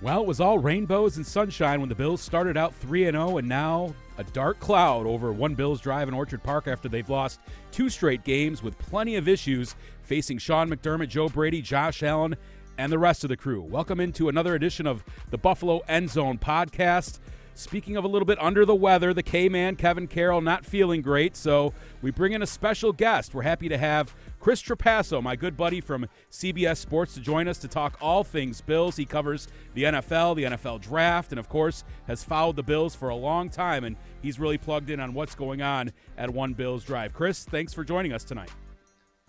Well, it was all rainbows and sunshine when the Bills started out 3-0, and now a dark cloud over One Bills Drive in Orchard Park after they've lost 2 straight games with plenty of issues facing Sean McDermott, Joe Brady, Josh Allen, and the rest of the crew. Welcome into another edition of the Buffalo End Zone podcast. Speaking of a little bit under the weather, the K-Man, Kevin Carroll, not feeling great, so we bring in a special guest. We're happy to have Chris Trapasso, my good buddy from CBS Sports, to join us to talk all things Bills. He covers the NFL draft, and of course has followed the Bills for a long time, and he's really plugged in on what's going on at One Bills Drive. Chris, thanks for joining us tonight.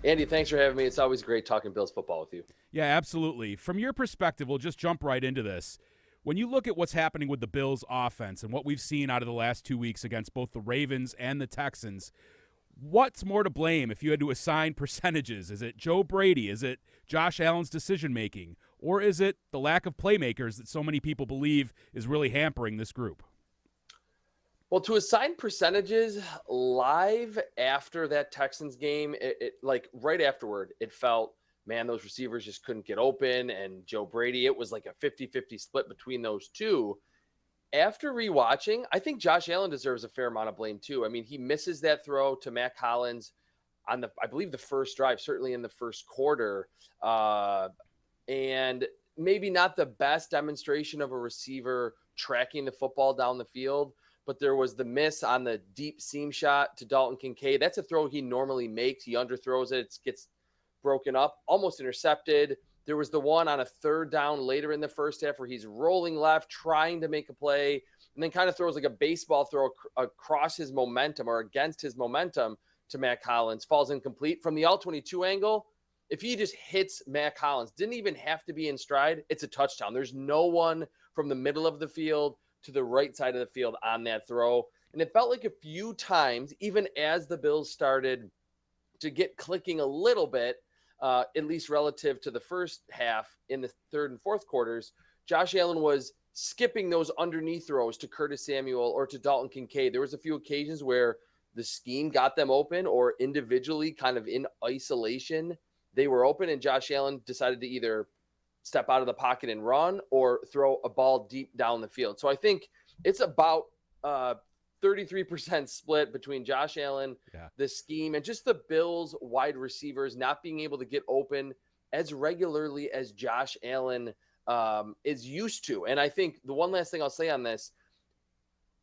Andy, thanks for having me. It's always great talking Bills football with you. Yeah, absolutely. From your perspective, we'll just jump right into this. When you look at what's happening with the Bills' offense and what we've seen out of the last 2 weeks against both the Ravens and the Texans, what's more to blame if you had to assign percentages? Is it Joe Brady? Is it Josh Allen's decision-making? Or is it the lack of playmakers that so many people believe is really hampering this group? Well, to assign percentages live after that Texans game, it like right afterward, it felt, man, those receivers just couldn't get open. And Joe Brady, it was like a 50-50 split between those two. After rewatching, I think Josh Allen deserves a fair amount of blame too. I mean, he misses that throw to Mack Hollins on I believe the first drive, certainly in the first quarter. And maybe not the best demonstration of a receiver tracking the football down the field, but there was the miss on the deep seam shot to Dalton Kincaid. That's a throw he normally makes. He underthrows it. It gets broken up, almost intercepted. There was the one on a third down later in the first half where he's rolling left, trying to make a play, and then kind of throws like a baseball throw across his momentum or against his momentum to Mack Hollins, falls incomplete. From the All-22 angle, if he just hits Mack Hollins, didn't even have to be in stride, it's a touchdown. There's no one from the middle of the field to the right side of the field on that throw. And it felt like a few times, even as the Bills started to get clicking a little bit, at least relative to the first half in the third and fourth quarters, Josh Allen was skipping those underneath throws to Curtis Samuel or to Dalton Kincaid. There was a few occasions where the scheme got them open or individually kind of in isolation, they were open, and Josh Allen decided to either step out of the pocket and run or throw a ball deep down the field. So I think it's about 33% split between Josh Allen, the scheme, and just the Bills wide receivers not being able to get open as regularly as Josh Allen is used to. And I think the one last thing I'll say on this,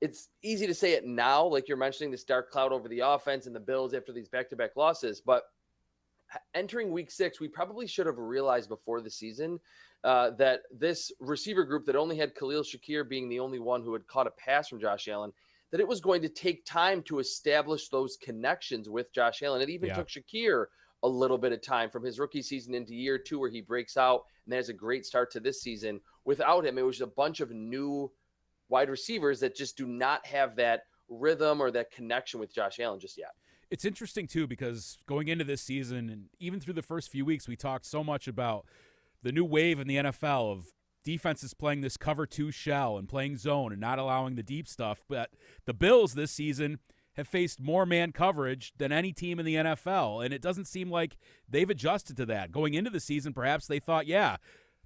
it's easy to say it now, like you're mentioning this dark cloud over the offense and the Bills after these back-to-back losses, but entering week 6, we probably should have realized before the season that this receiver group that only had Khalil Shakir being the only one who had caught a pass from Josh Allen, that it was going to take time to establish those connections with Josh Allen. It even took Shakir a little bit of time from his rookie season into year 2 where he breaks out and has a great start to this season. Without him, it was a bunch of new wide receivers that just do not have that rhythm or that connection with Josh Allen just yet. It's interesting, too, because going into this season and even through the first few weeks, we talked so much about the new wave in the NFL of defenses playing this cover 2 shell and playing zone and not allowing the deep stuff. But the Bills this season have faced more man coverage than any team in the NFL, and it doesn't seem like they've adjusted to that. Going into the season, perhaps they thought,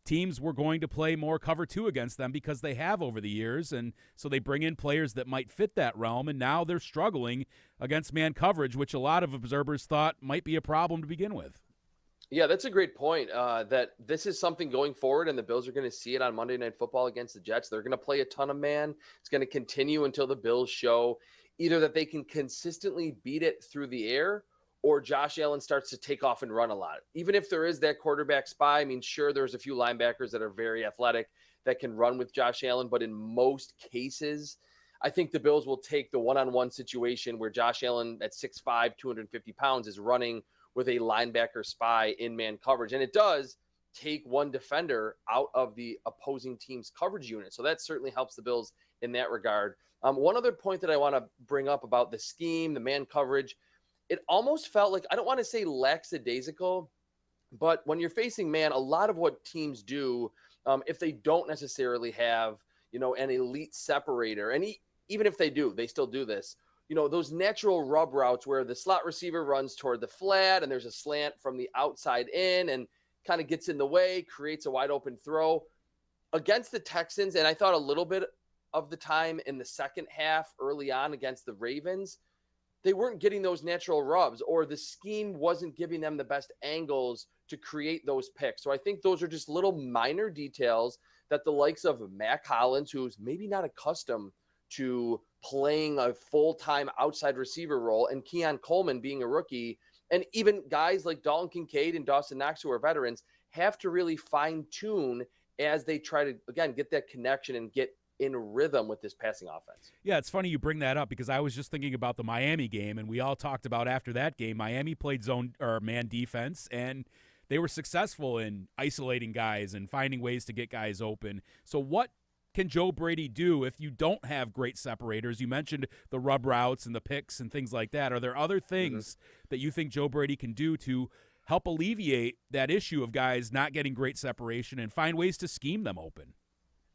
teams were going to play more cover 2 against them because they have over the years, and so they bring in players that might fit that realm, and now they're struggling against man coverage, which a lot of observers thought might be a problem to begin with. Yeah, that's a great point, that this is something going forward, and the Bills are going to see it on Monday Night Football against the Jets. They're going to play a ton of man. It's going to continue until the Bills show either that they can consistently beat it through the air or Josh Allen starts to take off and run a lot. Even if there is that quarterback spy, I mean, sure, there's a few linebackers that are very athletic that can run with Josh Allen, but in most cases, I think the Bills will take the one-on-one situation where Josh Allen at 6'5", 250 pounds is running with a linebacker spy in man coverage. And it does take one defender out of the opposing team's coverage unit. So that certainly helps the Bills in that regard. One other point that I want to bring up about the scheme, the man coverage, it almost felt like, I don't want to say lackadaisical, but when you're facing man, a lot of what teams do, if they don't necessarily have, an elite separator, and even if they do, they still do this, those natural rub routes where the slot receiver runs toward the flat and there's a slant from the outside in and kind of gets in the way, creates a wide open throw. against the Texans, and I thought a little bit of the time in the second half early on against the Ravens, they weren't getting those natural rubs, or the scheme wasn't giving them the best angles to create those picks. So I think those are just little minor details that the likes of Mack Hollins, who's maybe not accustomed to playing a full-time outside receiver role, and Keon Coleman being a rookie, and even guys like Dalton Kincaid and Dawson Knox, who are veterans, have to really fine-tune as they try to, again, get that connection and get in rhythm with this passing offense. Yeah, it's funny you bring that up because I was just thinking about the Miami game, and we all talked about after that game, Miami played zone or man defense, and they were successful in isolating guys and finding ways to get guys open. So what can Joe Brady do if you don't have great separators? You mentioned the rub routes and the picks and things like that. Are there other things that you think Joe Brady can do to help alleviate that issue of guys not getting great separation and find ways to scheme them open?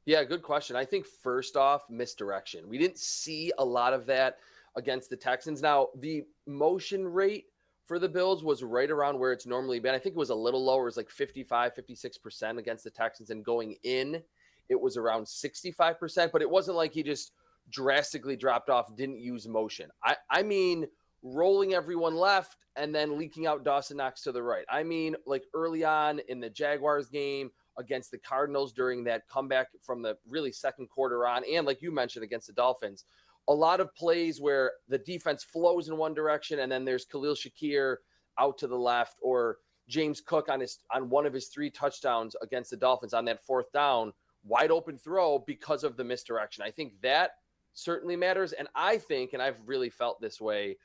Yeah, good question. I think first off, misdirection. We didn't see a lot of that against the Texans. Now, the motion rate for the Bills was right around where it's normally been. I think it was a little lower. It was like 55, 56% against the Texans, and going in, it was around 65%, but it wasn't like he just drastically dropped off, didn't use motion. I mean, rolling everyone left and then leaking out Dawson Knox to the right. I mean, like early on in the Jaguars game against the Cardinals during that comeback from the really second quarter on, and like you mentioned against the Dolphins, a lot of plays where the defense flows in one direction and then there's Khalil Shakir out to the left, or James Cook on one of his 3 touchdowns against the Dolphins on that fourth down, wide open throw because of the misdirection. I think that certainly matters. And I think, and I've really felt this way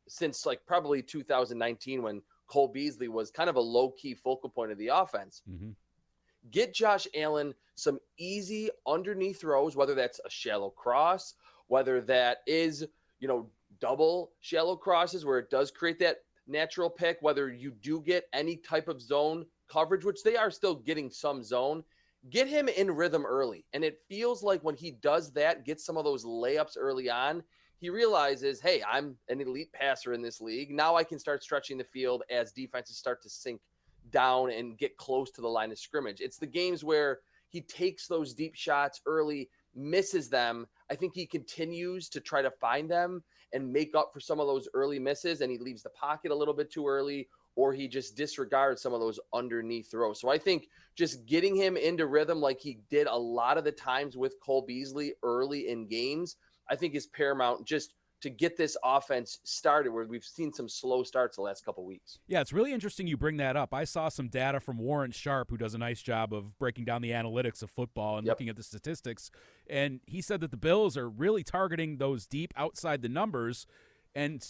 since like probably 2019 when Cole Beasley was kind of a low-key focal point of the offense. Get Josh Allen some easy underneath throws, whether that's a shallow cross, whether that is, double shallow crosses where it does create that natural pick, whether you do get any type of zone coverage, which they are still getting some zone. Get him in rhythm early. And it feels like when he does that, gets some of those layups early on, he realizes, hey, I'm an elite passer in this league. Now I can start stretching the field as defenses start to sink down and get close to the line of scrimmage. It's the games where he takes those deep shots early, misses them. I think he continues to try to find them and make up for some of those early misses, and he leaves the pocket a little bit too early, or he just disregards some of those underneath throws. So I think just getting him into rhythm like he did a lot of the times with Cole Beasley early in games, I think is paramount just to get this offense started, where we've seen some slow starts the last couple of weeks. Yeah, it's really interesting you bring that up. I saw some data from Warren Sharp, who does a nice job of breaking down the analytics of football and looking at the statistics, and he said that the Bills are really targeting those deep outside the numbers and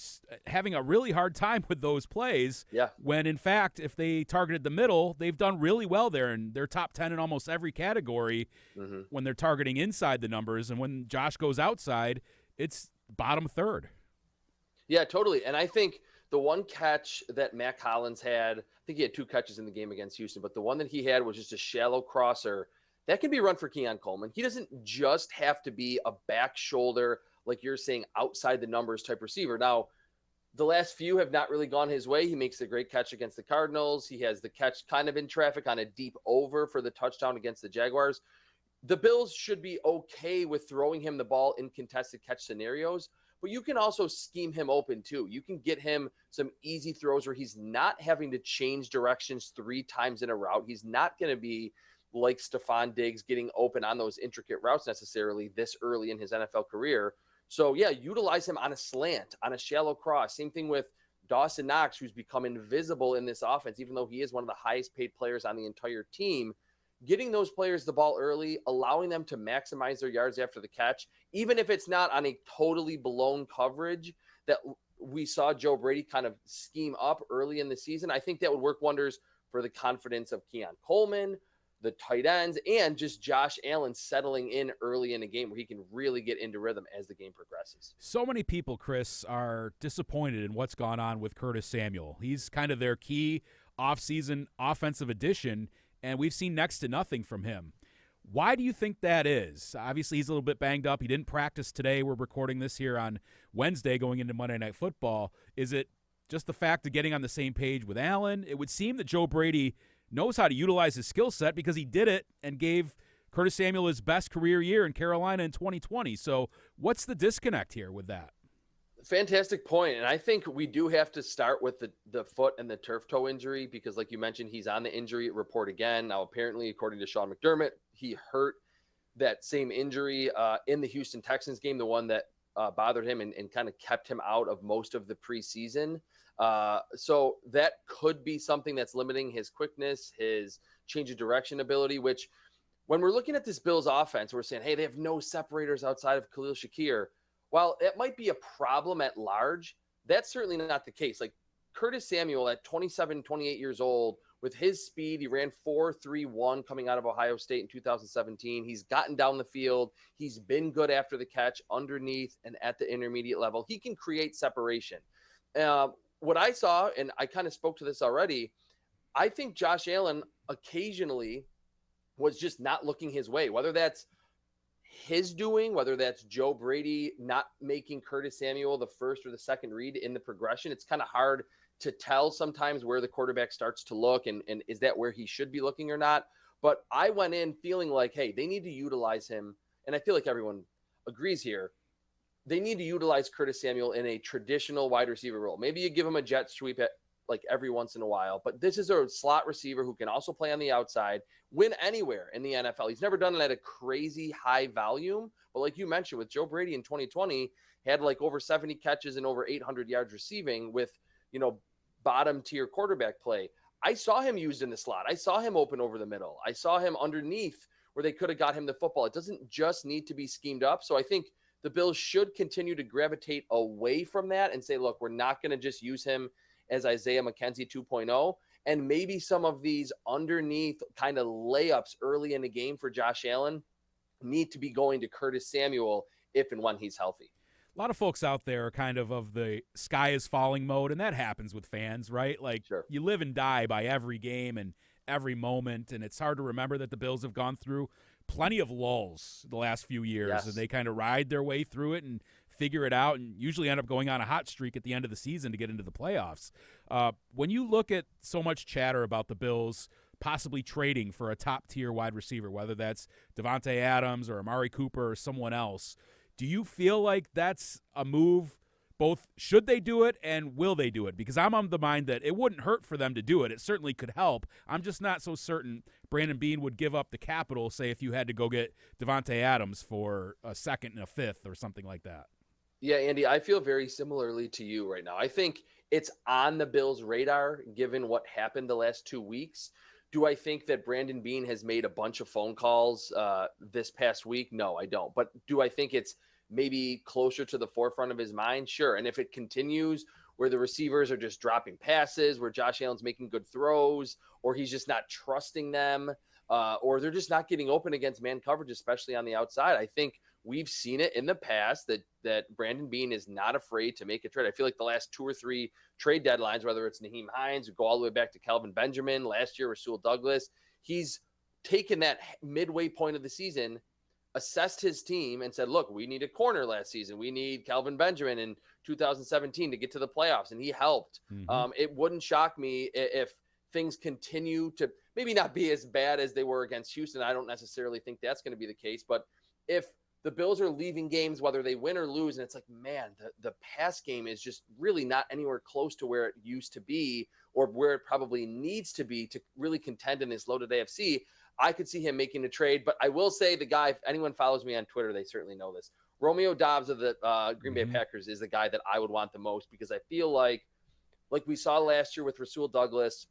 having a really hard time with those plays. When, in fact, if they targeted the middle, they've done really well there, and they're top 10 in almost every category when they're targeting inside the numbers. And when Josh goes outside, it's bottom third. Yeah, totally. And I think the one catch that Mack Hollins had, I think he had 2 catches in the game against Houston, but the one that he had was just a shallow crosser. That can be run for Keon Coleman. He doesn't just have to be a back shoulder, like you're saying, outside the numbers type receiver. Now, the last few have not really gone his way. He makes a great catch against the Cardinals. He has the catch kind of in traffic on a deep over for the touchdown against the Jaguars. The Bills should be okay with throwing him the ball in contested catch scenarios, but you can also scheme him open too. You can get him some easy throws where he's not having to change directions 3 times in a route. He's not going to be like Stephon Diggs getting open on those intricate routes necessarily this early in his NFL career. So, yeah, utilize him on a slant, on a shallow cross. Same thing with Dawson Knox, who's become invisible in this offense, even though he is one of the highest paid players on the entire team. Getting those players the ball early, allowing them to maximize their yards after the catch, even if it's not on a totally blown coverage that we saw Joe Brady kind of scheme up early in the season, I think that would work wonders for the confidence of Keon Coleman, the tight ends, and just Josh Allen settling in early in a game where he can really get into rhythm as the game progresses. So many people, Chris, are disappointed in what's gone on with Curtis Samuel. He's kind of their key offseason offensive addition, and we've seen next to nothing from him. Why do you think that is? Obviously, he's a little bit banged up. He didn't practice today. We're recording this here on Wednesday going into Monday Night Football. Is it just the fact of getting on the same page with Allen? It would seem that Joe Brady knows how to utilize his skill set because he did it and gave Curtis Samuel his best career year in Carolina in 2020. So what's the disconnect here with that? Fantastic point. And I think we do have to start with the foot and the turf toe injury because, like you mentioned, he's on the injury report again. Now, apparently, according to Sean McDermott, he hurt that same injury in the Houston Texans game, the one that bothered him and kind of kept him out of most of the preseason. So that could be something that's limiting his quickness, his change of direction ability, which when we're looking at this Bills offense, we're saying, hey, they have no separators outside of Khalil Shakir. While it might be a problem at large, that's certainly not the case. Like Curtis Samuel at 27, 28 years old, with his speed, he ran 4.31 coming out of Ohio State in 2017. He's gotten down the field. He's been good after the catch, underneath and at the intermediate level. He can create separation. What I saw, and I kind of spoke to this already, I think Josh Allen occasionally was just not looking his way, whether that's his doing, whether that's Joe Brady not making Curtis Samuel the first or the second read in the progression. It's kind of hard to tell sometimes where the quarterback starts to look and is that where he should be looking or not. But I went in feeling like, hey, they need to utilize him. And I feel like everyone agrees here. They need to utilize Curtis Samuel in a traditional wide receiver role. Maybe you give him a jet sweep at like every once in a while, but this is a slot receiver who can also play on the outside, win anywhere in the NFL. He's never done it at a crazy high volume, but like you mentioned with Joe Brady in 2020, had like over 70 catches and over 800 yards receiving with, bottom tier quarterback play. I saw him used in the slot. I saw him open over the middle. I saw him underneath where they could have got him the football. It doesn't just need to be schemed up. So I think the Bills should continue to gravitate away from that and say, look, we're not going to just use him as Isaiah McKenzie 2.0. And maybe some of these underneath kind of layups early in the game for Josh Allen need to be going to Curtis Samuel if and when he's healthy. A lot of folks out there are kind of the sky is falling mode, and that happens with fans, right? Like, sure. You live and die by every game and every moment, and it's hard to remember that the Bills have gone through plenty of lulls the last few years, yes. And they kind of ride their way through it and figure it out and usually end up going on a hot streak at the end of the season to get into the playoffs. When you look at so much chatter about the Bills possibly trading for a top-tier wide receiver, whether that's Davante Adams or Amari Cooper or someone else, do you feel like that's a move? Both should they do it and will they do it? Because I'm on the mind that it wouldn't hurt for them to do it. It certainly could help. I'm just not so certain Brandon Beane would give up the capital, say, if you had to go get Davante Adams for a second and a fifth or something like that. Yeah, Andy, I feel very similarly to you right now. I think it's on the Bills' radar given what happened the last 2 weeks. Do I think that Brandon Beane has made a bunch of phone calls this past week? No, I don't. But do I think it's maybe closer to the forefront of his mind? Sure. And if it continues where the receivers are just dropping passes, where Josh Allen's making good throws, or he's just not trusting them, or they're just not getting open against man coverage, especially on the outside, I think we've seen it in the past that Brandon Beane is not afraid to make a trade. I feel like the last 2 or 3 trade deadlines, whether it's Nyheim Hines, or go all the way back to Kelvin Benjamin, last year Rasul Douglas, he's taken that midway point of the season, assessed his team and said, look, we need a corner last season. We need Kelvin Benjamin in 2017 to get to the playoffs. And he helped. Mm-hmm. It wouldn't shock me if things continue to maybe not be as bad as they were against Houston. I don't necessarily think that's going to be the case, but if the Bills are leaving games, whether they win or lose, and it's like, man, the pass game is just really not anywhere close to where it used to be or where it probably needs to be to really contend in this loaded AFC, I could see him making a trade. But I will say the guy, if anyone follows me on Twitter, they certainly know this. Romeo Doubs of the Green Bay Packers is the guy that I would want the most because I feel like we saw last year with Rasul Douglas,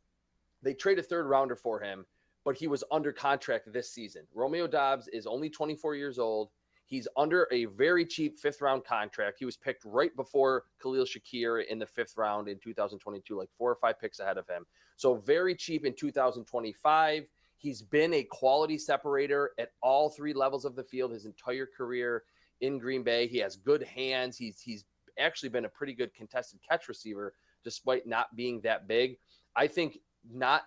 they traded a third rounder for him, but he was under contract this season. Romeo Doubs is only 24 years old. He's under a very cheap 5th-round contract. He was picked right before Khalil Shakir in the 5th round in 2022, like 4 or 5 picks ahead of him. So very cheap in 2025. He's been a quality separator at all 3 levels of the field his entire career in Green Bay. He has good hands. He's actually been a pretty good contested catch receiver despite not being that big. I think not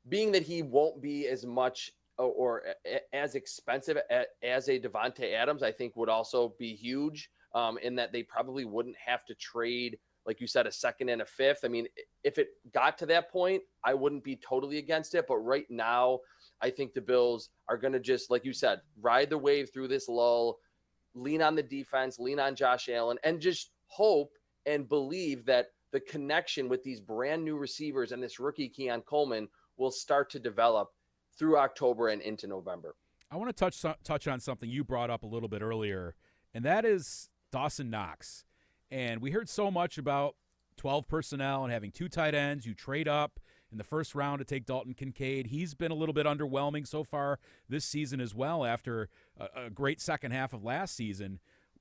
being that he won't be as much or as expensive as a Davante Adams, I think would also be huge in that they probably wouldn't have to trade like you said, a second and a fifth. I mean, if it got to that point, I wouldn't be totally against it. But right now, I think the Bills are going to just, like you said, ride the wave through this lull, lean on the defense, lean on Josh Allen, and just hope and believe that the connection with these brand new receivers and this rookie Keon Coleman will start to develop through October and into November. I want to touch on something you brought up a little bit earlier, and that is Dawson Knox. And we heard so much about 12 personnel and having two tight ends. You trade up in the first round to take Dalton Kincaid. He's been a little bit underwhelming so far this season as well after a great second half of last season.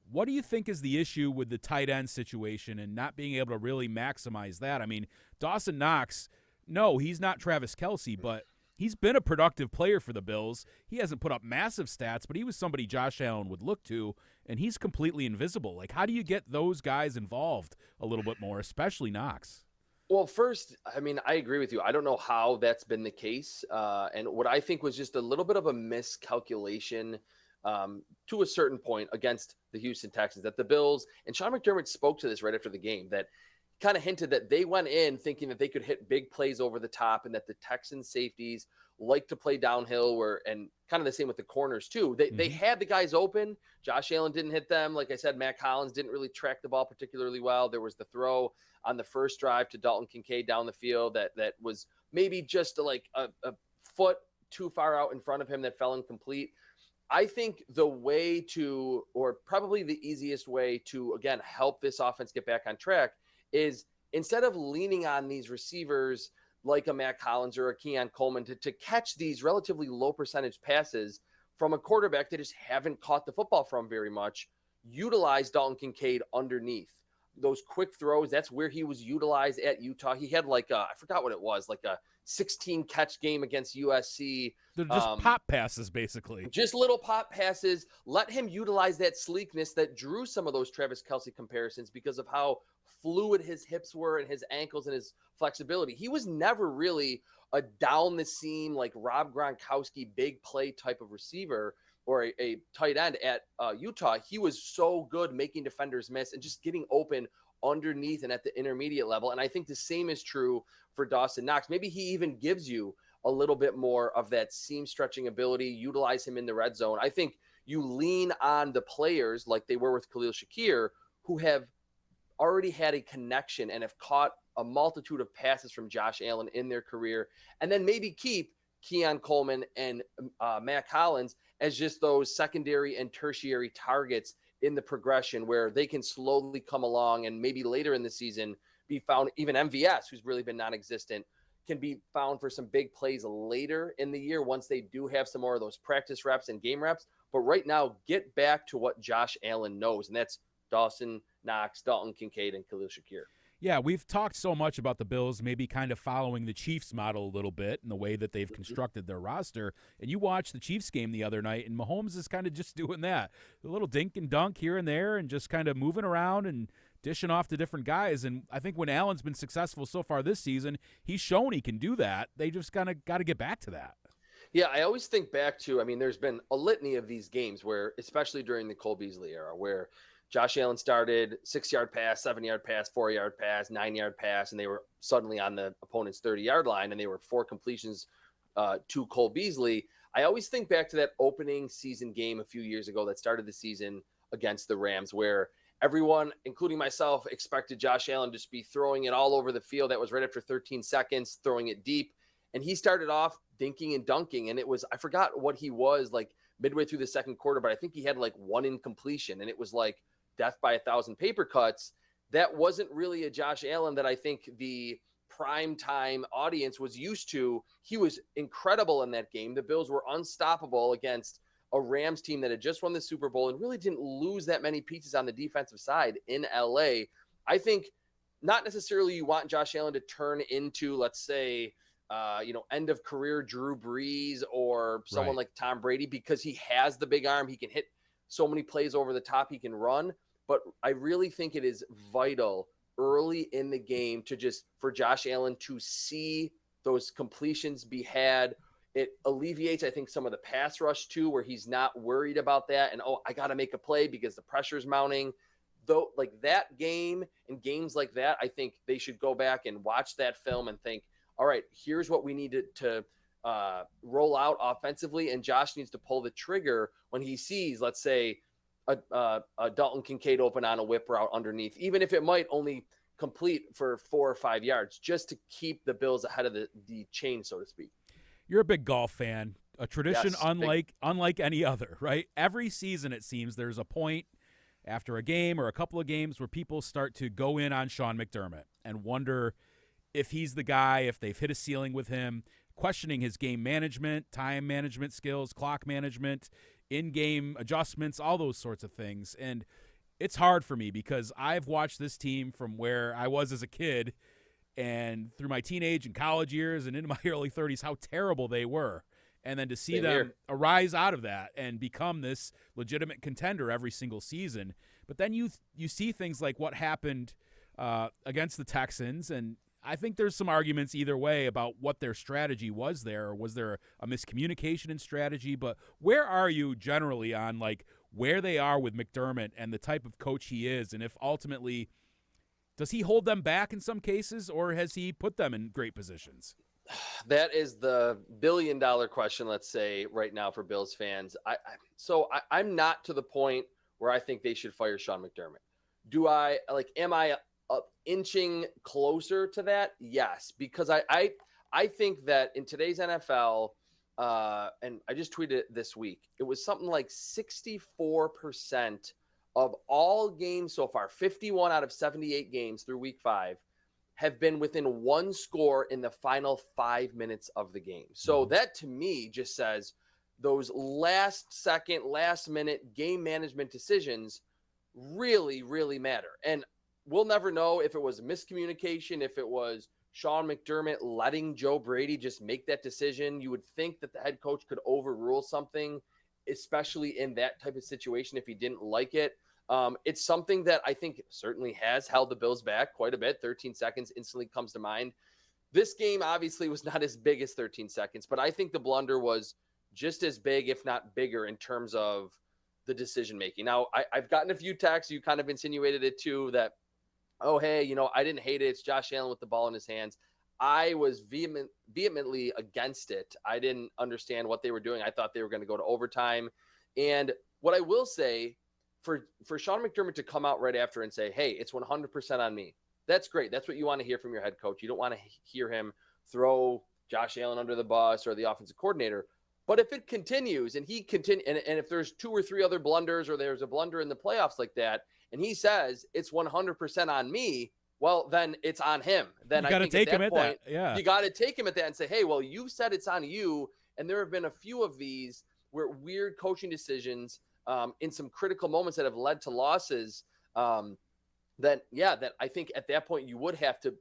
What do you think is the issue with the tight end situation and not being able to really maximize that? I mean, Dawson Knox, no, he's not Travis Kelce, but he's been a productive player for the Bills. He hasn't put up massive stats, but he was somebody Josh Allen would look to, and he's completely invisible. Like, how do you get those guys involved a little bit more, especially Knox? Well, first, I mean, I agree with you. I don't know how that's been the case. And what I think was just a little bit of a miscalculation to a certain point against the Houston Texans, that the Bills, and Sean McDermott spoke to this right after the game, that kind of hinted that they went in thinking that they could hit big plays over the top and that the Texans safeties like to play downhill, and kind of the same with the corners too. They had the guys open. Josh Allen didn't hit them. Like I said, Mack Hollins didn't really track the ball particularly well. There was the throw on the first drive to Dalton Kincaid down the field that was maybe just like a foot too far out in front of him that fell incomplete. I think the way to, or probably the easiest way to, again, help this offense get back on track is, instead of leaning on these receivers like a Mack Hollins or a Keon Coleman to catch these relatively low percentage passes from a quarterback that just haven't caught the football from very much, utilize Dalton Kincaid underneath. Those quick throws, that's where he was utilized at Utah. He had like I forgot what it was, like a 16 catch game against USC. They're just pop passes, basically. Just little pop passes. Let him utilize that sleekness that drew some of those Travis Kelce comparisons because of how fluid his hips were and his ankles and his flexibility. He was never really a down the seam, like Rob Gronkowski, big play type of receiver or a tight end at Utah. He was so good making defenders miss and just getting open underneath and at the intermediate level. And I think the same is true for Dawson Knox. Maybe he even gives you a little bit more of that seam stretching ability, utilize him in the red zone. I think you lean on the players like they were with Khalil Shakir, who have already had a connection and have caught a multitude of passes from Josh Allen in their career, and then maybe keep Keon Coleman and Mack Hollins as just those secondary and tertiary targets in the progression where they can slowly come along and maybe later in the season be found. Even MVS, who's really been non-existent, can be found for some big plays later in the year once they do have some more of those practice reps and game reps. But right now, get back to what Josh Allen knows, and that's Dawson Knox, Dalton Kincaid, and Khalil Shakir. Yeah, we've talked so much about the Bills maybe kind of following the Chiefs model a little bit in the way that they've constructed their roster. And you watched the Chiefs game the other night, and Mahomes is kind of just doing that. A little dink and dunk here and there and just kind of moving around and dishing off to different guys. And I think when Allen's been successful so far this season, he's shown he can do that. They just kind of got to get back to that. Yeah, I always think back to, I mean, there's been a litany of these games where, especially during the Cole Beasley era, where Josh Allen started 6-yard pass, 7-yard pass, 4-yard pass, 9-yard pass, and they were suddenly on the opponent's 30-yard line, and they were 4 completions to Cole Beasley. I always think back to that opening season game a few years ago that started the season against the Rams, where everyone, including myself, expected Josh Allen to just be throwing it all over the field. That was right after 13 seconds, throwing it deep. And he started off dinking and dunking, and it was, I forgot what he was like midway through the second quarter, but I think he had like 1 incompletion, and it was like death by 1,000 paper cuts. That wasn't really a Josh Allen that I think the primetime audience was used to. He was incredible in that game. The Bills were unstoppable against a Rams team that had just won the Super Bowl and really didn't lose that many pieces on the defensive side in LA. I think not necessarily you want Josh Allen to turn into, let's say, end of career Drew Brees or someone like Tom Brady, because he has the big arm. He can hit so many plays over the top, he can run. But I really think it is vital early in the game for Josh Allen to see those completions be had. It alleviates, I think, some of the pass rush too, where he's not worried about that. And, I got to make a play because the pressure's mounting. though, like that game and games like that, I think they should go back and watch that film and think, all right, here's what we need to roll out offensively, and Josh needs to pull the trigger when he sees, let's say, a Dalton Kincaid open on a whip route underneath, even if it might only complete for 4 or 5 yards, just to keep the Bills ahead of the chain, so to speak. You're a big golf fan, a tradition Yes, unlike any other, right? Every season, it seems, there's a point after a game or a couple of games where people start to go in on Sean McDermott and wonder if he's the guy, if they've hit a ceiling with him, questioning his game management, time management skills, clock management, in-game adjustments, all those sorts of things. And it's hard for me because I've watched this team from where I was as a kid and through my teenage and college years and into my early 30s, how terrible they were. And then to see them arise out of that and become this legitimate contender every single season. But then you see things like what happened against the Texans, and I think there's some arguments either way about what their strategy was there, or was there a miscommunication in strategy. But where are you generally on like where they are with McDermott and the type of coach he is, and if ultimately does he hold them back in some cases, or has he put them in great positions? That is the billion-dollar question, let's say, right now for Bills fans. I'm not to the point where I think they should fire Sean McDermott. Am I inching closer to that? Yes, because I think that in today's NFL, and I just tweeted it this week, it was something like 64% of all games so far, 51 out of 78 games through week 5, have been within one score in the final 5 minutes of the game. So that to me just says those last minute game management decisions really, really matter. And we'll never know if it was miscommunication, if it was Sean McDermott letting Joe Brady just make that decision. You would think that the head coach could overrule something, especially in that type of situation if he didn't like it. It's something that I think certainly has held the Bills back quite a bit. 13 seconds instantly comes to mind. This game obviously was not as big as 13 seconds, but I think the blunder was just as big, if not bigger, in terms of the decision-making. Now, I've gotten a few texts. You kind of insinuated it too, that, oh, hey, I didn't hate it. It's Josh Allen with the ball in his hands. I was vehemently against it. I didn't understand what they were doing. I thought they were going to go to overtime. And what I will say, for Sean McDermott to come out right after and say, hey, it's 100% on me. That's great. That's what you want to hear from your head coach. You don't want to hear him throw Josh Allen under the bus or the offensive coordinator. But if it continues and and if there's 2 or 3 other blunders, or there's a blunder in the playoffs like that, and he says it's 100% on me, well, then it's on him. Then I think at that point, you got to take him at that and say, hey, well, you said it's on you. And there have been a few of these where weird coaching decisions in some critical moments that have led to losses, that I think at that point you would have to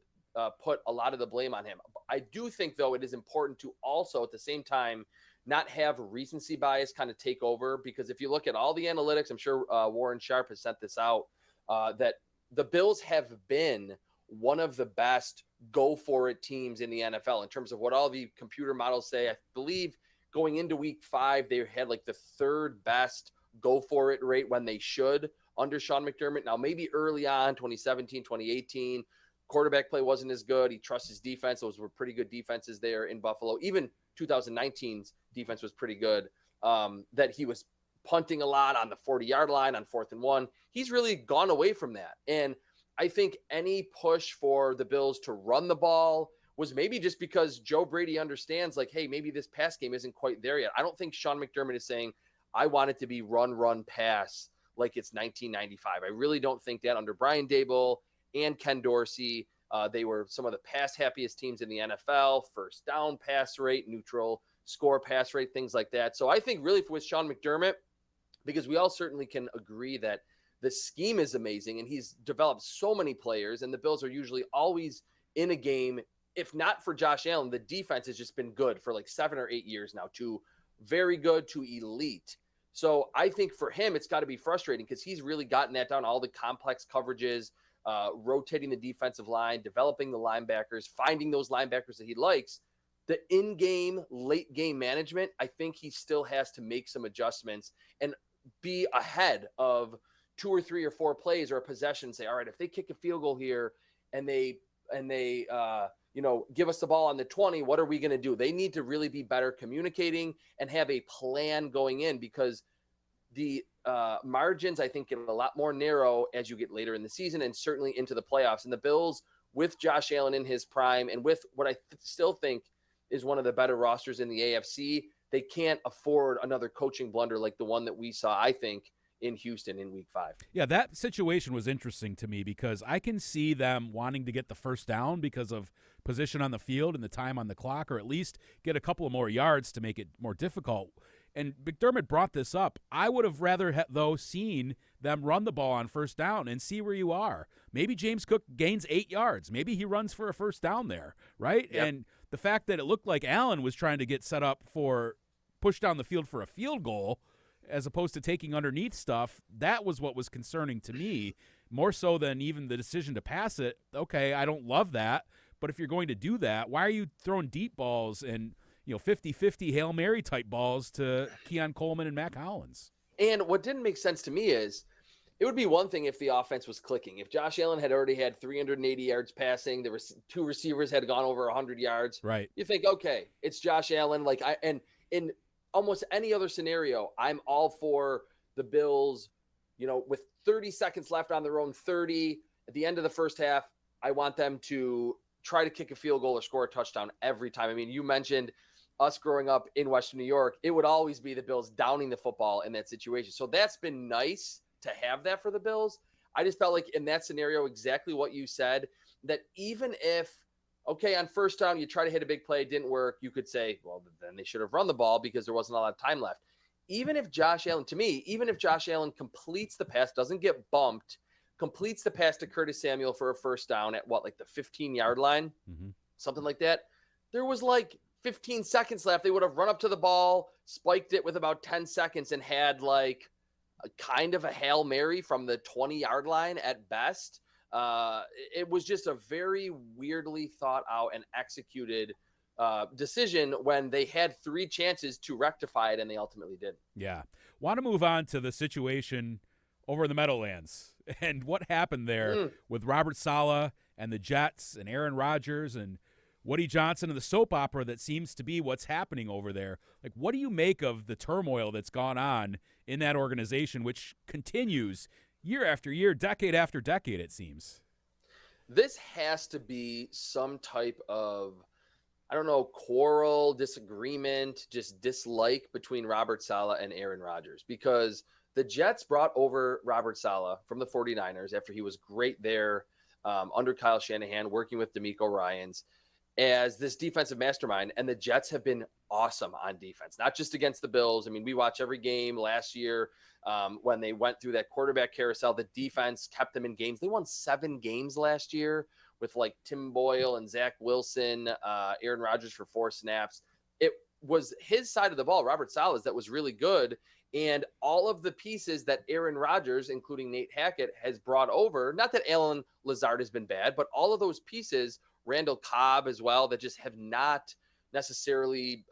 put a lot of the blame on him. I do think, though, it is important to also at the same time not have recency bias kind of take over, because if you look at all the analytics, I'm sure Warren Sharp has sent this out, that the Bills have been one of the best go-for-it teams in the NFL in terms of what all the computer models say. I believe going into week 5, they had like the 3rd best go-for-it rate when they should under Sean McDermott. Now, maybe early on, 2017, 2018, quarterback play wasn't as good. He trusts his defense. Those were pretty good defenses there in Buffalo. Even 2019's defense was pretty good, that he was punting a lot on the 40-yard line on 4th and 1. He's really gone away from that. And I think any push for the Bills to run the ball was maybe just because Joe Brady understands, like, hey, maybe this pass game isn't quite there yet. I don't think Sean McDermott is saying, I want it to be run, pass like it's 1995. I really don't think that. Under Brian Daboll and Ken Dorsey, they were some of the pass happiest teams in the NFL. First down pass rate, neutral score pass rate, things like that. So I think really with Sean McDermott, because we all certainly can agree that the scheme is amazing and he's developed so many players, and the Bills are usually always in a game. If not for Josh Allen, the defense has just been good for like 7 or 8 years now, to very good to elite. So I think for him, it's got to be frustrating because he's really gotten that down, all the complex coverages, rotating the defensive line, developing the linebackers, finding those linebackers that he likes. The in-game, late-game management, I think he still has to make some adjustments and be ahead of 2 or 3 or 4 plays or a possession, say, all right, if they kick a field goal here and they give us the ball on the 20, what are we going to do? They need to really be better communicating and have a plan going in, because the margins, I think, get a lot more narrow as you get later in the season and certainly into the playoffs. And the Bills, with Josh Allen in his prime and with what I still think is one of the better rosters in the AFC, they can't afford another coaching blunder like the one that we saw, I think, in Houston in week 5. Yeah, that situation was interesting to me because I can see them wanting to get the first down because of position on the field and the time on the clock, or at least get a couple of more yards to make it more difficult. And McDermott brought this up. I would have rather, though, seen them run the ball on first down and see where you are. Maybe James Cook gains 8 yards. Maybe he runs for a first down there, right? Yep. And the fact that it looked like Allen was trying to get set up for push down the field for a field goal as opposed to taking underneath stuff, that was what was concerning to me, more so than even the decision to pass it. Okay, I don't love that, but if you're going to do that, why are you throwing deep balls and 50-50 Hail Mary type balls to Keon Coleman and Mack Hollins? And what didn't make sense to me is it would be one thing if the offense was clicking. If Josh Allen had already had 380 yards passing, there were 2 receivers had gone over 100 yards. Right. You think, okay, it's Josh Allen. And in almost any other scenario, I'm all for the Bills, with 30 seconds left on their own 30 at the end of the first half. I want them to try to kick a field goal or score a touchdown every time. I mean, you mentioned us growing up in Western New York, it would always be the Bills downing the football in that situation. So that's been nice to have that for the Bills. I just felt like in that scenario, exactly what you said, that even if, okay, on first down, you try to hit a big play, it didn't work, you could say, well, then they should have run the ball because there wasn't a lot of time left. Even if Josh Allen completes the pass, doesn't get bumped, completes the pass to Curtis Samuel for a first down at the 15-yard line, something like that, there was 15 seconds left. They would have run up to the ball, spiked it with about 10 seconds, and had a kind of a Hail Mary from the 20-yard line at best. It was just a very weirdly thought out and executed decision when they had 3 chances to rectify it, and they ultimately did. Yeah. Want to move on to the situation over in the Meadowlands and what happened there with Robert Saleh and the Jets and Aaron Rodgers and Woody Johnson and the soap opera that seems to be what's happening over there. What do you make of the turmoil that's gone on in that organization, which continues year after year, decade after decade, it seems? This has to be some type of, quarrel, disagreement, just dislike between Robert Saleh and Aaron Rodgers, because the Jets brought over Robert Saleh from the 49ers after he was great there under Kyle Shanahan, working with DeMeco Ryans as this defensive mastermind. And the Jets have been awesome on defense, not just against the Bills. I mean, we watch every game last year when they went through that quarterback carousel. The defense kept them in games. They won 7 games last year with Tim Boyle and Zach Wilson, Aaron Rodgers for 4 snaps. It was his side of the ball, Robert Saleh's, that was really good. And all of the pieces that Aaron Rodgers, including Nate Hackett, has brought over, not that Allen Lazard has been bad, but all of those pieces, Randall Cobb as well, that just have not necessarily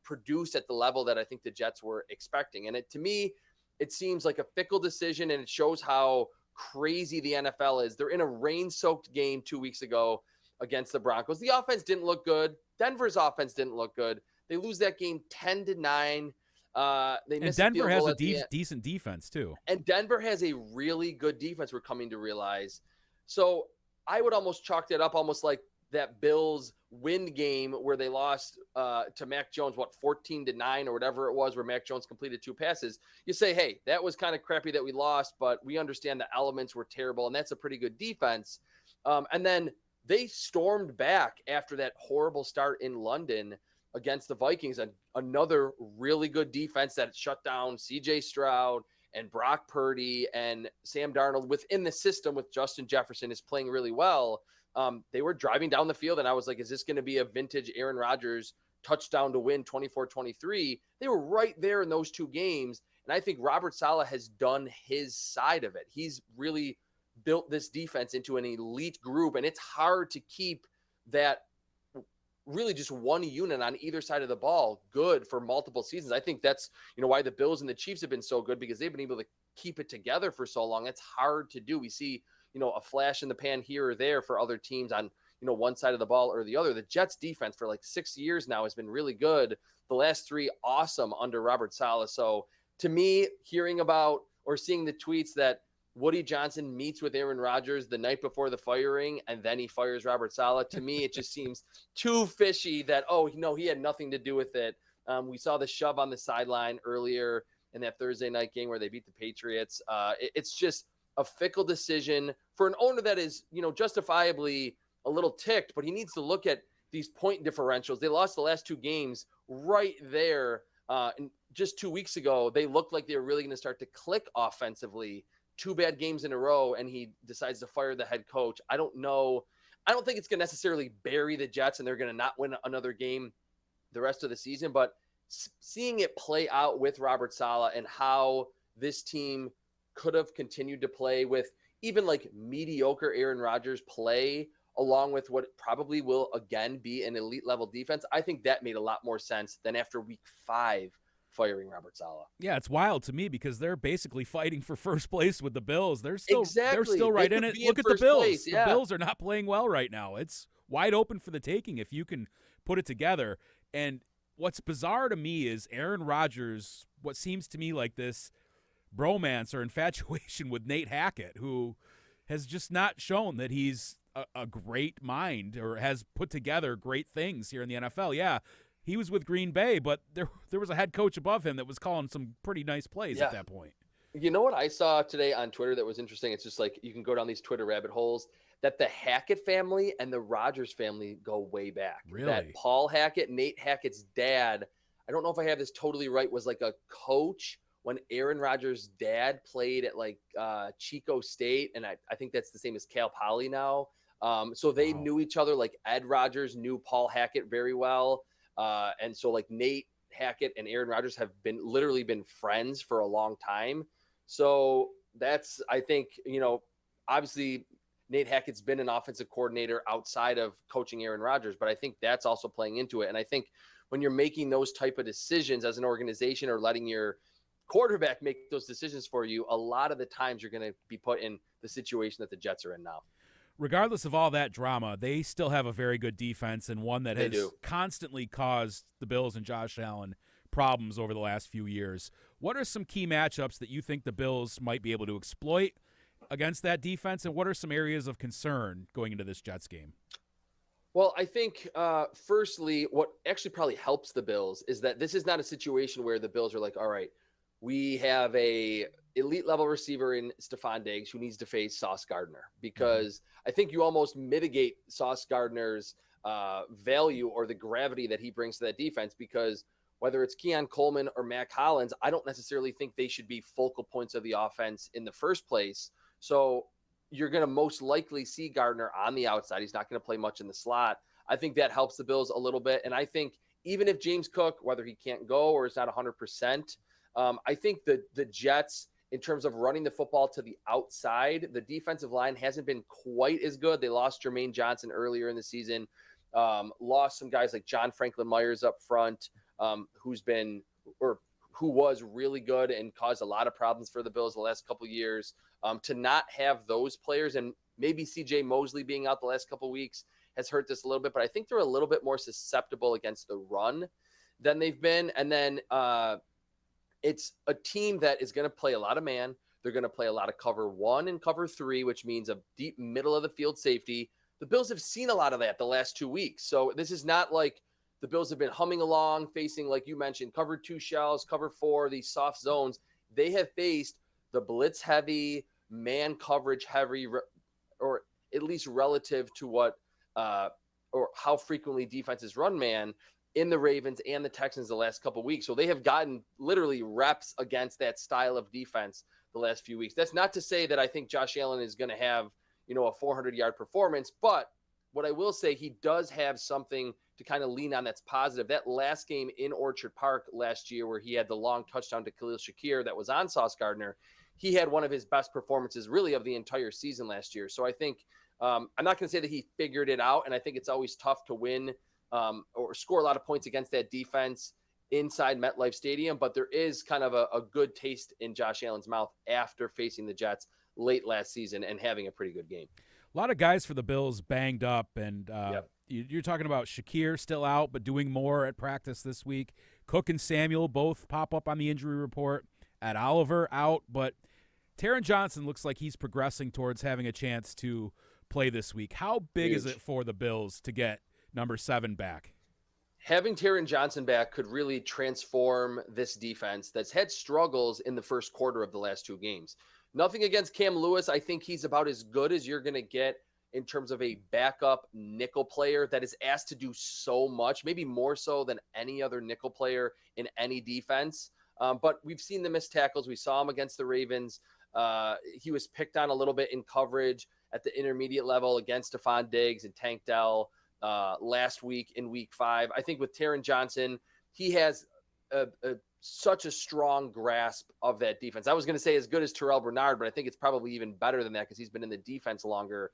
produced at the level that I think the Jets were expecting. And to me, it seems like a fickle decision, and it shows how crazy the NFL is. They're in a rain-soaked game 2 weeks ago against the Broncos. The offense didn't look good. Denver's offense didn't look good. They lose that game 10-9. And Denver has a decent defense too. And Denver has a really good defense, we're coming to realize. So I would almost chalk that up almost like that Bills wind game where they lost to Mac Jones, 14-9 or whatever it was, where Mac Jones completed 2 passes. You say, hey, that was kind of crappy that we lost, but we understand the elements were terrible, and that's a pretty good defense. And then they stormed back after that horrible start in London against the Vikings, and another really good defense that shut down C.J. Stroud and Brock Purdy and Sam Darnold within the system with Justin Jefferson is playing really well. They were driving down the field, and I was like, is this going to be a vintage Aaron Rodgers touchdown to win 24-23? They were right there in those 2 games, and I think Robert Saleh has done his side of it. He's really built this defense into an elite group, and it's hard to keep that really just one unit on either side of the ball good for multiple seasons. I think that's, why the Bills and the Chiefs have been so good, because they've been able to keep it together for so long. It's hard to do. We see, a flash in the pan here or there for other teams on, one side of the ball or the other. The Jets defense for like 6 years now has been really good. The last 3 awesome under Robert Saleh. So to me, hearing about or seeing the tweets that Woody Johnson meets with Aaron Rodgers the night before the firing and then he fires Robert Saleh, to me, it just seems too fishy that, he had nothing to do with it. We saw the shove on the sideline earlier in that Thursday night game where they beat the Patriots. It's just a fickle decision for an owner that is, justifiably a little ticked, but he needs to look at these point differentials. They lost the last 2 games right there. And just 2 weeks ago, they looked like they were really going to start to click offensively. 2 bad games in a row, and he decides to fire the head coach. I don't know. I don't think it's going to necessarily bury the Jets and they're going to not win another game the rest of the season, but seeing it play out with Robert Saleh and how this team could have continued to play with even like mediocre Aaron Rodgers play, along with what probably will again be an elite level defense, I think that made a lot more sense than after week 5 firing Robert Saleh. Yeah, it's wild to me because they're basically fighting for first place with the Bills. They're still right in it. Look at the Bills. Place, yeah. The Bills are not playing well right now. It's wide open for the taking if you can put it together. And what's bizarre to me is Aaron Rodgers, what seems to me like this bromance or infatuation with Nate Hackett, who has just not shown that he's a great mind or has put together great things here in the NFL. Yeah, he was with Green Bay, but there was a head coach above him that was calling some pretty nice plays at that point. You know what I saw today on Twitter that was interesting? It's just like you can go down these Twitter rabbit holes that the Hackett family and the Rodgers family go way back. Really? That Paul Hackett, Nate Hackett's dad, I don't know if I have this totally right, was like a coach when Aaron Rodgers' dad played at like Chico State, and I think that's the same as Cal Poly now. So they knew each other. Like Ed Rodgers knew Paul Hackett very well. And so like Nate Hackett and Aaron Rodgers have literally been friends for a long time. So that's, I think, obviously Nate Hackett's been an offensive coordinator outside of coaching Aaron Rodgers, but I think that's also playing into it. And I think when you're making those type of decisions as an organization or letting your quarterback make those decisions for you, a lot of the times you're going to be put in the situation that the Jets are in now. Regardless of all that drama, they still have a very good defense and one that has constantly caused the Bills and Josh Allen problems over the last few years. What are some key matchups that you think the Bills might be able to exploit against that defense, and what are some areas of concern going into this Jets game? Well, I think, firstly, what actually probably helps the Bills is that this is not a situation where the Bills are like, all right, we have a elite level receiver in Stephon Diggs who needs to face Sauce Gardner, because I think you almost mitigate Sauce Gardner's value or the gravity that he brings to that defense, because whether it's Keon Coleman or Mack Hollins, I don't necessarily think they should be focal points of the offense in the first place. So you're going to most likely see Gardner on the outside. He's not going to play much in the slot. I think that helps the Bills a little bit. And I think even if James Cook, whether he can't go or it's not 100%, I think that the Jets, in terms of running the football to the outside, the defensive line hasn't been quite as good. They lost Jermaine Johnson earlier in the season, lost some guys like John Franklin Myers up front, who was really good and caused a lot of problems for the Bills the last couple of years. To not have those players, and maybe C.J. Mosley being out the last couple of weeks, has hurt this a little bit, but I think they're a little bit more susceptible against the run than they've been. And then it's a team that is going to play a lot of man. They're going to play a lot of cover 1 and cover 3, which means a deep middle of the field safety. The Bills have seen a lot of that the last 2 weeks. So this is not like the Bills have been humming along, facing, like you mentioned, cover 2 shells, cover 4, these soft zones. They have faced the blitz heavy, man coverage heavy, or at least relative to what or how frequently defenses run man in the Ravens and the Texans the last couple of weeks. So they have gotten literally reps against that style of defense the last few weeks. That's not to say that I think Josh Allen is going to have, a 400-yard performance, but what I will say, he does have something to kind of lean on that's positive. That last game in Orchard Park last year, where he had the long touchdown to Khalil Shakir that was on Sauce Gardner, he had one of his best performances really of the entire season last year. So I think I'm not going to say that he figured it out, and I think it's always tough to win or score a lot of points against that defense inside MetLife Stadium, but there is kind of a good taste in Josh Allen's mouth after facing the Jets late last season and having a pretty good game. A lot of guys for the Bills banged up, and Yep. you're talking about Shakir still out but doing more at practice this week. Cook and Samuel both pop up on the injury report. Ed Oliver out, but Taron Johnson looks like he's progressing towards having a chance to play this week. How big is it for the Bills to get number 7 back? Having Taron Johnson back could really transform this defense that's had struggles in the first quarter of the last 2 games. Nothing against Cam Lewis. I think he's about as good as you're going to get in terms of a backup nickel player that is asked to do so much, maybe more so than any other nickel player in any defense. But we've seen the missed tackles. We saw him against the Ravens. He was picked on a little bit in coverage at the intermediate level against Stephon Diggs and Tank Dell last week in week 5. I think with Taron Johnson, he has such a strong grasp of that defense. I was going to say as good as Terrell Bernard, but I think it's probably even better than that because he's been in the defense longer.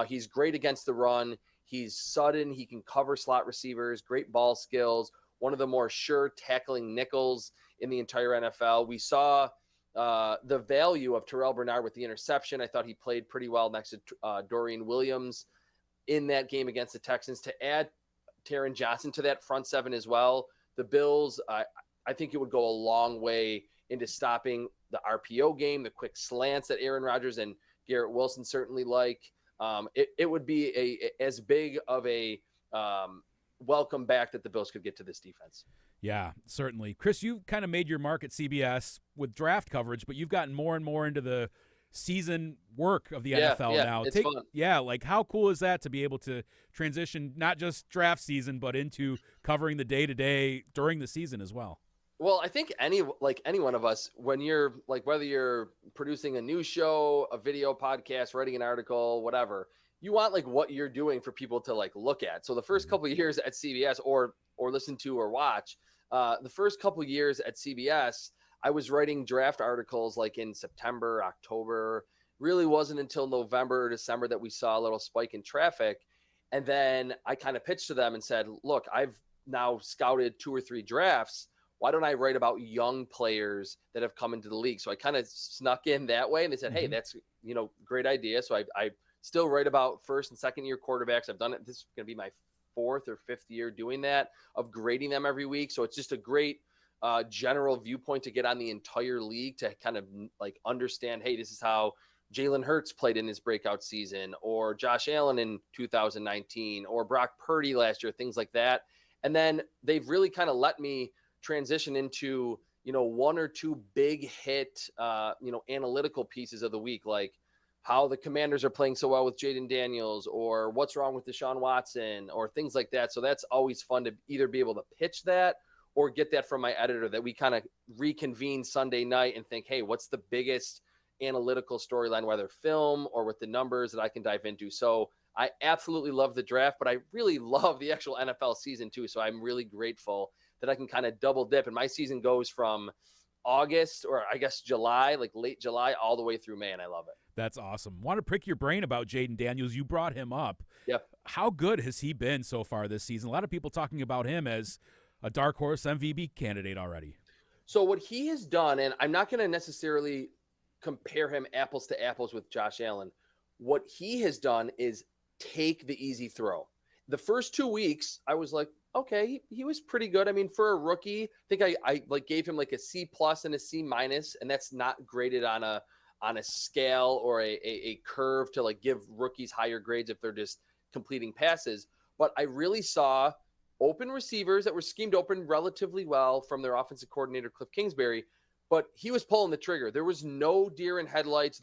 He's great against the run. He's sudden. He can cover slot receivers, great ball skills, one of the more sure tackling nickels in the entire NFL. We saw the value of Terrell Bernard with the interception. I thought he played pretty well next to Dorian Williams in that game against the Texans. To add Taron Johnson to that front 7 as well, the Bills, I think it would go a long way into stopping the RPO game, the quick slants that Aaron Rodgers and Garrett Wilson certainly like. It would be as big of a welcome back that the Bills could get to this defense. Yeah, certainly. Chris, you kind of made your mark at CBS with draft coverage, but you've gotten more and more into the season work of the NFL now. It's fun. Yeah, like how cool is that to be able to transition not just draft season, but into covering the day-to-day during the season as well? Well, I think any one of us, when you're like, whether you're producing a news show, a video podcast, writing an article, whatever, you want like what you're doing for people to like look at. So the first couple of years at CBS or listen to or watch, the first couple of years at CBS, I was writing draft articles like in September, October. Really wasn't until November or December that we saw a little spike in traffic. And then I kind of pitched to them and said, look, I've now scouted 2 or 3 drafts. Why don't I write about young players that have come into the league? So I kind of snuck in that way. And they said, hey, that's, great idea. So I still write about first and second year quarterbacks. I've done it. This is going to be my 4th or 5th year doing that, of grading them every week. So it's just a great general viewpoint to get on the entire league to kind of like understand, hey, this is how Jalen Hurts played in his breakout season, or Josh Allen in 2019, or Brock Purdy last year, things like that. And then they've really kind of let me transition into, 1 or 2 big hit, analytical pieces of the week, like how the Commanders are playing so well with Jaden Daniels, or what's wrong with Deshaun Watson, or things like that. So that's always fun to either be able to pitch that or get that from my editor, that we kind of reconvene Sunday night and think, hey, what's the biggest analytical storyline, whether film or with the numbers, that I can dive into. So I absolutely love the draft, but I really love the actual NFL season too. So I'm really grateful that I can kind of double dip. And my season goes from August, or I guess July, like late July, all the way through May, and I love it. That's awesome. Want to pick your brain about Jaden Daniels. You brought him up. Yep. How good has he been so far this season? A lot of people talking about him as a dark horse MVP candidate already. So what he has done, and I'm not going to necessarily compare him apples to apples with Josh Allen. What he has done is take the easy throw. The first 2 weeks, I was like, okay, he was pretty good. I mean, for a rookie, I think I like gave him like a C+ and a C-, and that's not graded on a scale or a curve to like give rookies higher grades if they're just completing passes. But I really saw open receivers that were schemed open relatively well from their offensive coordinator, Cliff Kingsbury, but he was pulling the trigger. There was no deer in headlights.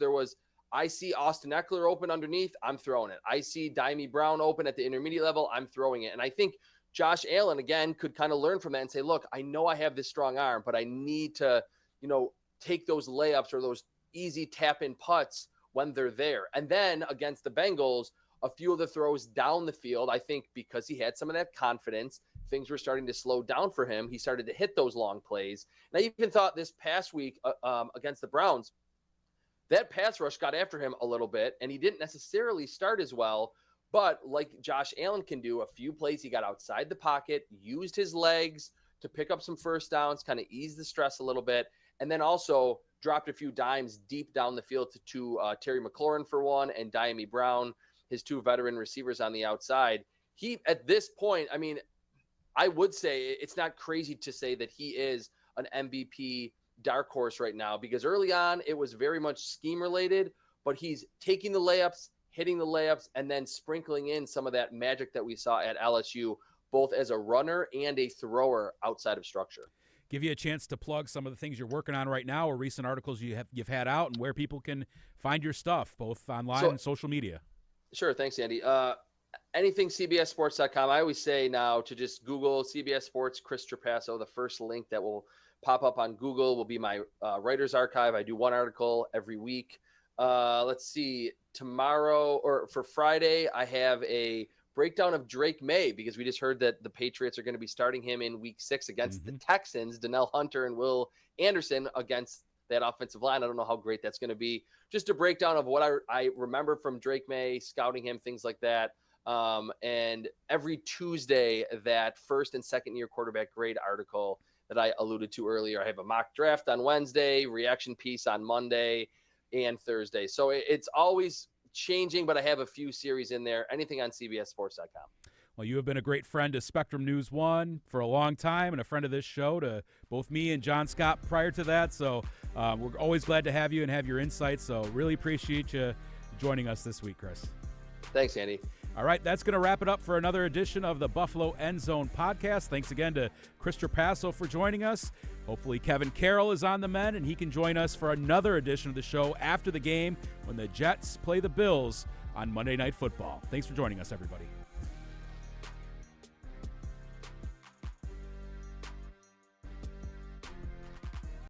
I see Austin Eckler open underneath, I'm throwing it. I see Dimey Brown open at the intermediate level, I'm throwing it. And I think Josh Allen, again, could kind of learn from that and say, look, I know I have this strong arm, but I need to, take those layups or those easy tap-in putts when they're there. And then against the Bengals, a few of the throws down the field, I think because he had some of that confidence, things were starting to slow down for him. He started to hit those long plays. And I even thought this past week against the Browns, that pass rush got after him a little bit, and he didn't necessarily start as well. But like Josh Allen can do, a few plays he got outside the pocket, used his legs to pick up some first downs, kind of ease the stress a little bit, and then also dropped a few dimes deep down the field to Terry McLaurin for one and Diami Brown, his two veteran receivers on the outside. He, at this point, I mean, I would say it's not crazy to say that he is an MVP dark horse right now, because early on it was very much scheme related, but he's taking the layups, hitting the layups, and then sprinkling in some of that magic that we saw at LSU, both as a runner and a thrower outside of structure. Give you a chance to plug some of the things you're working on right now, or recent articles you've had out, and where people can find your stuff, both online and social media. Sure. Thanks, Andy. Anything CBSSports.com. I always say now to just Google CBS Sports Chris Trapasso. The first link that will pop up on Google will be my writer's archive. I do one article every week. Let's see. Tomorrow, or for Friday, I have a breakdown of Drake May, because we just heard that the Patriots are going to be starting him in week 6 against the Texans. Donnell Hunter and Will Anderson against that offensive line. I don't know how great that's going to be. Just a breakdown of what I remember from Drake May, scouting him, things like that. And every Tuesday, that first and second year quarterback grade article that I alluded to earlier. I have a mock draft on Wednesday, reaction piece on Monday and Thursday. So it's always changing, but I have a few series in there. Anything on CBSSports.com. Well, you have been a great friend to Spectrum News 1 for a long time, and a friend of this show to both me and John Scott prior to that. So we're always glad to have you and have your insights. So really appreciate you joining us this week, Chris. Thanks, Andy. All right, that's going to wrap it up for another edition of the Buffalo End Zone podcast. Thanks again to Chris Trapasso for joining us. Hopefully Kevin Carroll is on the mend, and he can join us for another edition of the show after the game when the Jets play the Bills on Monday Night Football. Thanks for joining us, everybody.